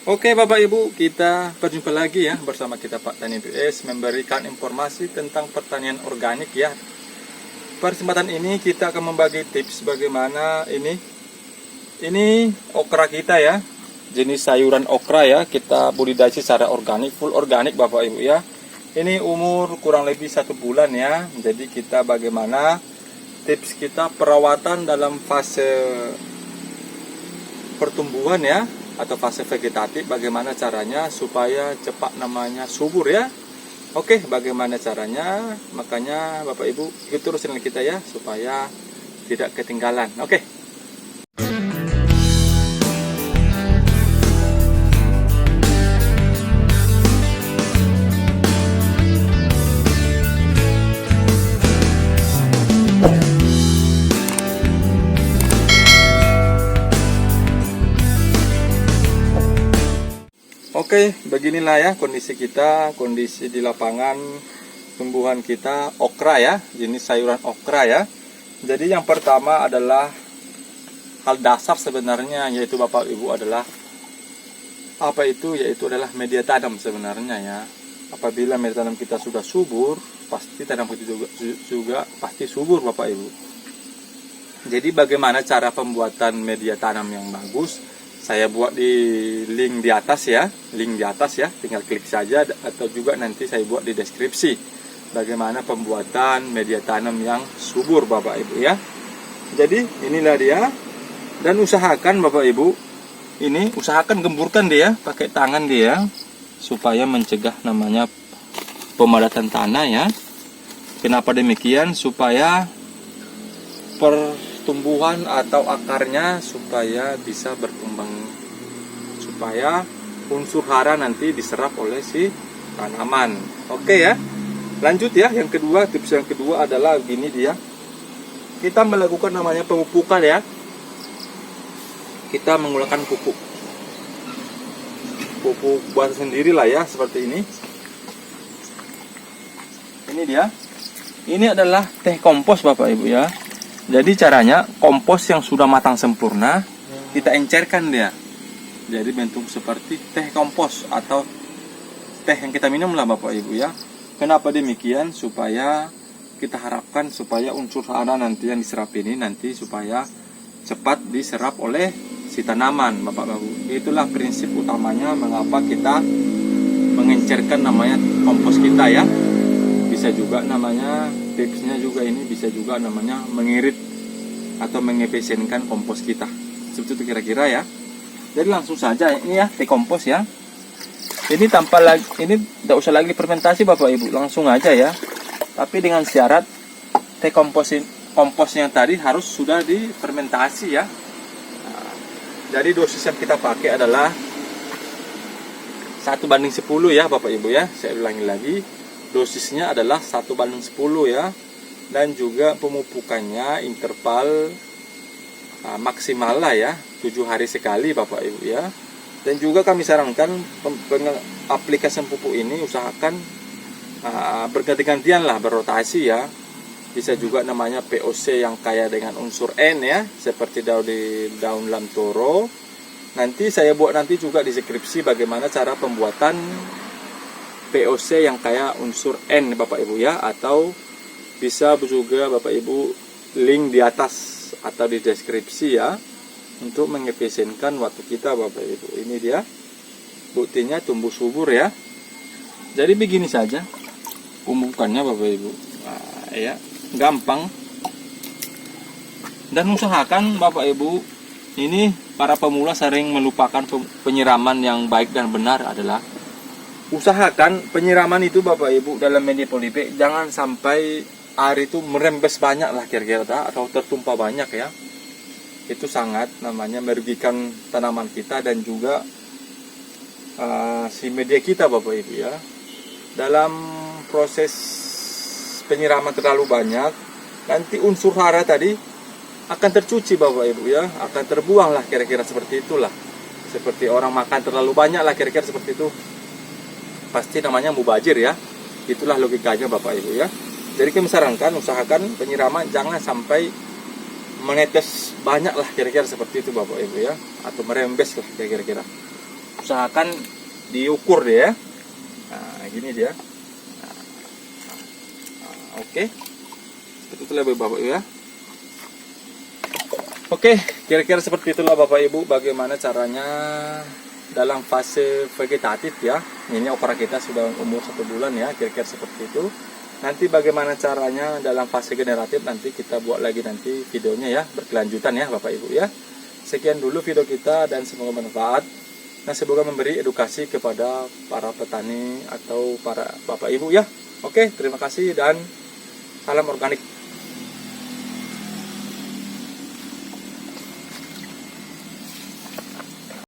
Oke Bapak Ibu, kita berjumpa lagi ya bersama kita Pak Tani PS memberikan informasi tentang pertanian organik ya. Pada kesempatan ini kita akan membagi tips bagaimana ini okra kita ya. Jenis sayuran okra ya, kita budidaya secara organik, full organik Bapak Ibu ya. Ini umur kurang lebih 1 bulan ya. Jadi kita bagaimana tips kita perawatan dalam fase pertumbuhan ya, atau fase vegetatif, bagaimana caranya supaya cepat namanya subur ya. Oke, bagaimana caranya? Makanya Bapak Ibu ikut terus channel kita ya supaya tidak ketinggalan. Oke. Oke, beginilah ya kondisi kita, kondisi di lapangan tumbuhan kita okra ya, jenis sayuran okra ya. Jadi yang pertama adalah hal dasar sebenarnya, yaitu Bapak Ibu adalah yaitu adalah media tanam sebenarnya ya. Apabila media tanam kita sudah subur, pasti tanam kita juga pasti subur Bapak Ibu. Jadi bagaimana cara pembuatan media tanam yang bagus? Saya buat di link di atas ya, tinggal klik saja, atau juga nanti saya buat di deskripsi bagaimana pembuatan media tanam yang subur Bapak Ibu ya. Jadi inilah dia, dan usahakan Bapak Ibu usahakan gemburkan dia pakai tangan dia supaya mencegah namanya pemadatan tanah ya. Kenapa demikian? Supaya pertumbuhan atau akarnya supaya bisa berkembang, supaya unsur hara nanti diserap oleh si tanaman. Oke ya, lanjut ya. Yang kedua, tips yang kedua adalah gini dia, kita melakukan namanya pemupukan ya. Kita menggunakan pupuk buat sendiri lah ya, seperti ini. Ini dia, ini adalah teh kompos Bapak Ibu ya. Jadi caranya, kompos yang sudah matang sempurna kita encerkan dia. Jadi bentuk seperti teh kompos atau teh yang kita minum lah Bapak Ibu ya. Kenapa demikian? Supaya kita harapkan supaya unsur hara nanti yang diserap ini nanti supaya cepat diserap oleh si tanaman Bapak Ibu. Itulah prinsip utamanya mengapa kita mengencerkan namanya kompos kita ya. Bisa juga namanya, tipsnya juga ini bisa juga namanya mengirit atau mengefisienkan kompos kita. Seperti itu kira-kira ya. Jadi langsung saja ini ya teh kompos ya. Ini tanpa lagi, ini tidak usah lagi fermentasi Bapak Ibu, langsung aja ya. Tapi dengan syarat teh kompos yang tadi harus sudah difermentasi ya. Nah, jadi dosis yang kita pakai adalah 1:10 ya Bapak Ibu ya. Saya ulangi lagi. Dosisnya adalah 1:10 ya. Dan juga pemupukannya interval maksimal lah ya, 7 hari sekali Bapak Ibu ya. Dan juga kami sarankan aplikasi pupuk ini usahakan berganti-gantian lah, berrotasi ya. Bisa juga namanya POC yang kaya dengan unsur N ya, seperti daun lamtoro. Nanti saya buat nanti juga di deskripsi bagaimana cara pembuatan POC yang kaya unsur N Bapak Ibu ya, atau bisa juga Bapak Ibu link di atas atau di deskripsi ya, untuk mengefisienkan waktu kita Bapak Ibu. Ini dia buktinya tumbuh subur ya. Jadi begini saja pemupukannya Bapak Ibu. Nah, ya, gampang. Dan usahakan Bapak Ibu, ini para pemula sering melupakan penyiraman yang baik dan benar adalah usahakan penyiraman itu Bapak Ibu dalam media polybag jangan sampai air itu merembes banyak lah kira-kira atau tertumpah banyak ya. Itu sangat namanya merugikan tanaman kita dan juga si media kita Bapak Ibu ya. Dalam proses penyiraman terlalu banyak, nanti unsur hara tadi akan tercuci Bapak Ibu ya, akan terbuang lah kira-kira seperti itulah. Seperti orang makan terlalu banyak lah kira-kira seperti itu. Pasti namanya mubazir ya. Itulah logikanya Bapak Ibu ya. Jadi kami sarankan usahakan penyiraman jangan sampai menetes banyak lah kira-kira seperti itu Bapak Ibu ya, atau merembes lah kira-kira. usahakan diukur dia ya. Nah, gini dia. Oke. Seperti itulah Bapak Ibu ya. Oke, kira-kira seperti itulah Bapak Ibu bagaimana caranya dalam fase vegetatif ya. Ini opera kita sudah umur 1 bulan ya, kira-kira seperti itu. Nanti bagaimana caranya dalam fase generatif nanti kita buat lagi nanti videonya ya, berkelanjutan ya Bapak Ibu ya. Sekian dulu video kita dan semoga bermanfaat. Nah, semoga memberi edukasi kepada para petani atau para Bapak Ibu ya. Oke, terima kasih dan salam organik.